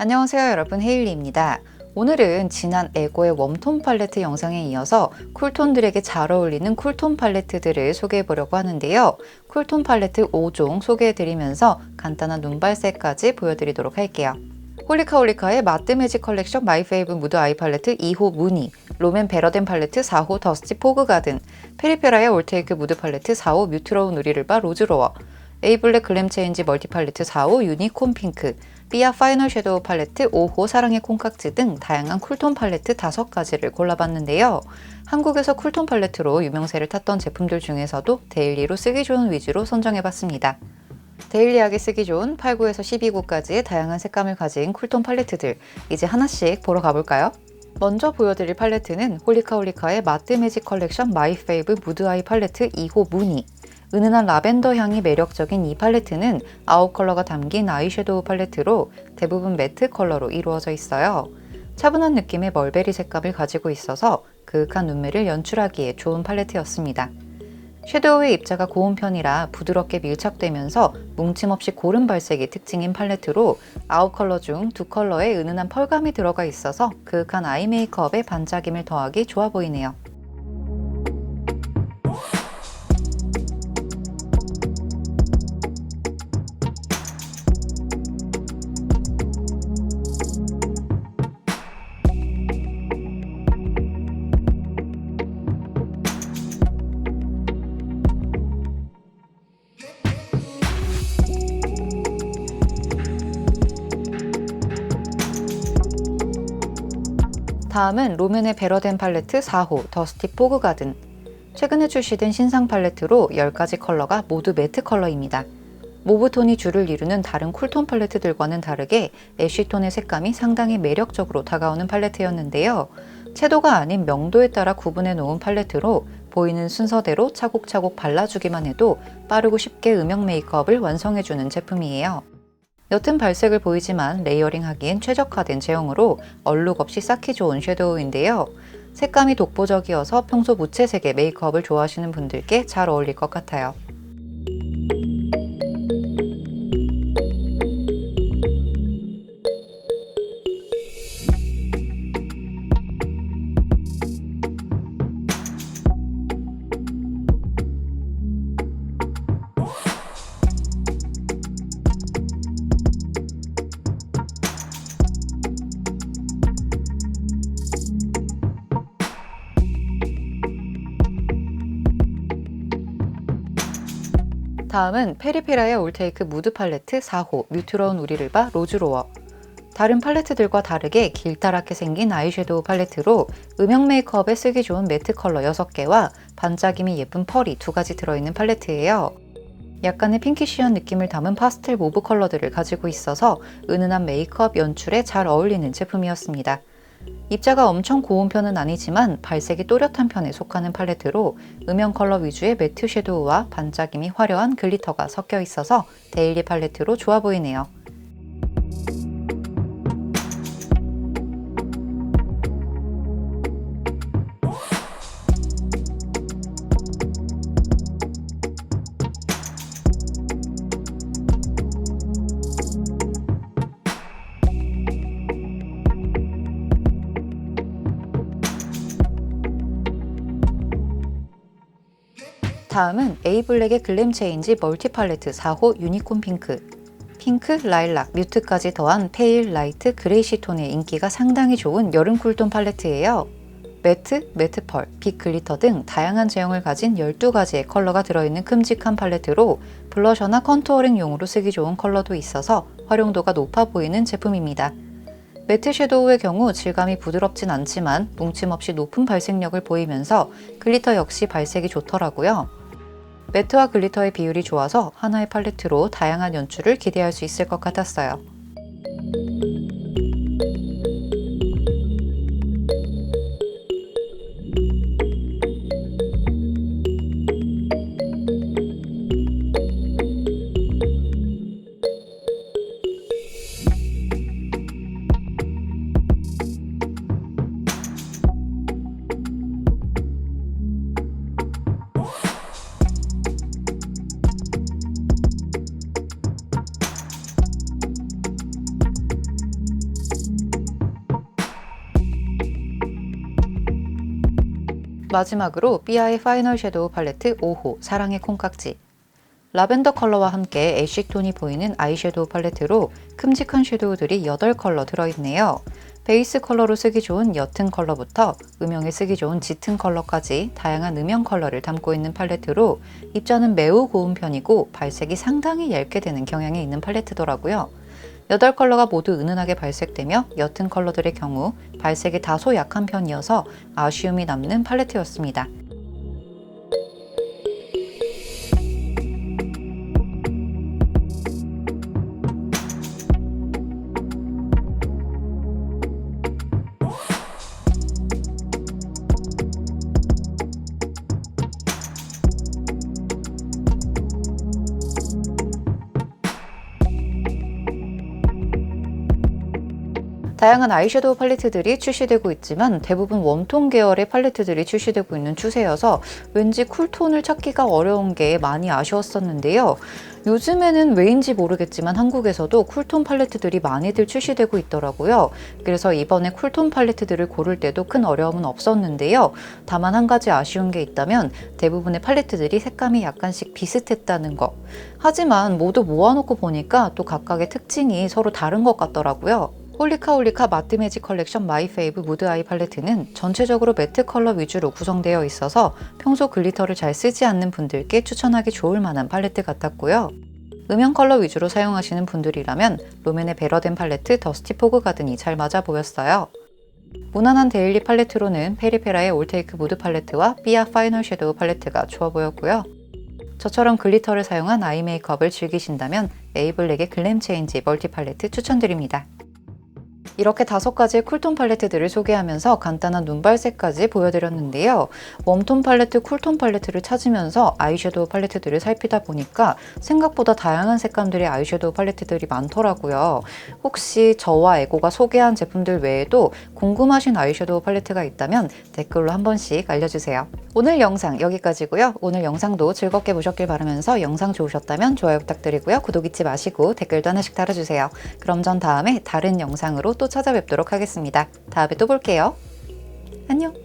안녕하세요 여러분, 헤일리입니다. 오늘은 지난 에고의 웜톤 팔레트 영상에 이어서 쿨톤들에게 잘 어울리는 쿨톤 팔레트들을 소개해 보려고 하는데요. 쿨톤 팔레트 5종 소개해 드리면서 간단한 눈발색까지 보여드리도록 할게요. 홀리카홀리카의 마트 매직 컬렉션 마이 페이브 무드 아이 팔레트 2호 무늬, 롬앤 베러덴 팔레트 4호 더스티 포그 가든, 페리페라의 올테이크 무드 팔레트 4호 뮤트러운 우리를 봐 로즈로어, 에이블랙 글램 체인지 멀티 팔레트 4호 유니콘 핑크, 삐아 파이널 섀도우 팔레트 5호 사랑의 콩깍지 등 다양한 쿨톤 팔레트 5가지를 골라봤는데요. 한국에서 쿨톤 팔레트로 유명세를 탔던 제품들 중에서도 데일리로 쓰기 좋은 위주로 선정해봤습니다. 데일리하게 쓰기 좋은 8구에서 12구까지의 다양한 색감을 가진 쿨톤 팔레트들, 이제 하나씩 보러 가볼까요? 먼저 보여드릴 팔레트는 홀리카홀리카의 마트 매직 컬렉션 마이 페이브 무드 아이 팔레트 2호 무늬. 은은한 라벤더 향이 매력적인 이 팔레트는 9컬러가 담긴 아이섀도우 팔레트로 대부분 매트 컬러로 이루어져 있어요. 차분한 느낌의 멀베리 색감을 가지고 있어서 그윽한 눈매를 연출하기에 좋은 팔레트였습니다. 섀도우의 입자가 고운 편이라 부드럽게 밀착되면서 뭉침 없이 고른 발색이 특징인 팔레트로 9컬러 중 2컬러의 은은한 펄감이 들어가 있어서 그윽한 아이 메이크업에 반짝임을 더하기 좋아 보이네요. 다음은 롬앤의 베러덴 팔레트 4호 더스티 포그 가든. 최근에 출시된 신상 팔레트로 10가지 컬러가 모두 매트 컬러입니다. 모브톤이 주를 이루는 다른 쿨톤 팔레트들과는 다르게 애쉬톤의 색감이 상당히 매력적으로 다가오는 팔레트였는데요. 채도가 아닌 명도에 따라 구분해 놓은 팔레트로 보이는 순서대로 차곡차곡 발라주기만 해도 빠르고 쉽게 음영 메이크업을 완성해주는 제품이에요. 옅은 발색을 보이지만 레이어링하기엔 최적화된 제형으로 얼룩 없이 쌓기 좋은 섀도우인데요. 색감이 독보적이어서 평소 무채색의 메이크업을 좋아하시는 분들께 잘 어울릴 것 같아요. 다음은 페리페라의 올테이크 무드 팔레트 4호 뮤트러운 우리를 봐 로즈로어. 다른 팔레트들과 다르게 길다랗게 생긴 아이섀도우 팔레트로 음영 메이크업에 쓰기 좋은 매트 컬러 6개와 반짝임이 예쁜 펄이 2가지 들어있는 팔레트예요. 약간의 핑키쉬한 느낌을 담은 파스텔 모브 컬러들을 가지고 있어서 은은한 메이크업 연출에 잘 어울리는 제품이었습니다. 입자가 엄청 고운 편은 아니지만 발색이 또렷한 편에 속하는 팔레트로 음영 컬러 위주의 매트 섀도우와 반짝임이 화려한 글리터가 섞여 있어서 데일리 팔레트로 좋아 보이네요. 다음은 에이블랙의 글램 체인지 멀티 팔레트 4호 유니콘 핑크. 핑크, 라일락, 뮤트까지 더한 페일, 라이트, 그레이시 톤의 인기가 상당히 좋은 여름 쿨톤 팔레트예요. 매트, 매트 펄, 빛 글리터 등 다양한 제형을 가진 12가지의 컬러가 들어있는 큼직한 팔레트로 블러셔나 컨투어링용으로 쓰기 좋은 컬러도 있어서 활용도가 높아 보이는 제품입니다. 매트 섀도우의 경우 질감이 부드럽진 않지만 뭉침 없이 높은 발색력을 보이면서 글리터 역시 발색이 좋더라고요. 매트와 글리터의 비율이 좋아서 하나의 팔레트로 다양한 연출을 기대할 수 있을 것 같았어요. 마지막으로 삐아의 파이널 섀도우 팔레트 5호 사랑의 콩깍지. 라벤더 컬러와 함께 애쉬톤이 보이는 아이섀도우 팔레트로 큼직한 섀도우들이 8컬러 들어있네요. 베이스 컬러로 쓰기 좋은 옅은 컬러부터 음영에 쓰기 좋은 짙은 컬러까지 다양한 음영 컬러를 담고 있는 팔레트로 입자는 매우 고운 편이고 발색이 상당히 얇게 되는 경향이 있는 팔레트더라고요. 8컬러가 모두 은은하게 발색되며 옅은 컬러들의 경우 발색이 다소 약한 편이어서 아쉬움이 남는 팔레트였습니다. 다양한 아이섀도우 팔레트들이 출시되고 있지만 대부분 웜톤 계열의 팔레트들이 출시되고 있는 추세여서 왠지 쿨톤을 찾기가 어려운 게 많이 아쉬웠었는데요. 요즘에는 왜인지 모르겠지만 한국에서도 쿨톤 팔레트들이 많이들 출시되고 있더라고요. 그래서 이번에 쿨톤 팔레트들을 고를 때도 큰 어려움은 없었는데요. 다만 한 가지 아쉬운 게 있다면 대부분의 팔레트들이 색감이 약간씩 비슷했다는 거. 하지만 모두 모아놓고 보니까 또 각각의 특징이 서로 다른 것 같더라고요. 홀리카 마트 매직 컬렉션 마이 페이브 무드 아이 팔레트는 전체적으로 매트 컬러 위주로 구성되어 있어서 평소 글리터를 잘 쓰지 않는 분들께 추천하기 좋을 만한 팔레트 같았고요. 음영 컬러 위주로 사용하시는 분들이라면 롬앤의 베러덴 팔레트 더스티 포그 가든이 잘 맞아 보였어요. 무난한 데일리 팔레트로는 페리페라의 올테이크 무드 팔레트와 삐아 파이널 섀도우 팔레트가 좋아 보였고요. 저처럼 글리터를 사용한 아이 메이크업을 즐기신다면 에이블랙의 글램 체인지 멀티 팔레트 추천드립니다. 이렇게 5가지의 쿨톤 팔레트들을 소개하면서 간단한 눈발색까지 보여드렸는데요. 웜톤 팔레트, 쿨톤 팔레트를 찾으면서 아이섀도우 팔레트들을 살피다 보니까 생각보다 다양한 색감들의 아이섀도우 팔레트들이 많더라고요. 혹시 저와 에고가 소개한 제품들 외에도 궁금하신 아이섀도우 팔레트가 있다면 댓글로 한 번씩 알려주세요. 오늘 영상 여기까지고요. 오늘 영상도 즐겁게 보셨길 바라면서 영상 좋으셨다면 좋아요 부탁드리고요. 구독 잊지 마시고 댓글도 하나씩 달아주세요. 그럼 전 다음에 다른 영상으로 또 찾아뵙도록 하겠습니다. 다음에 또 볼게요. 안녕!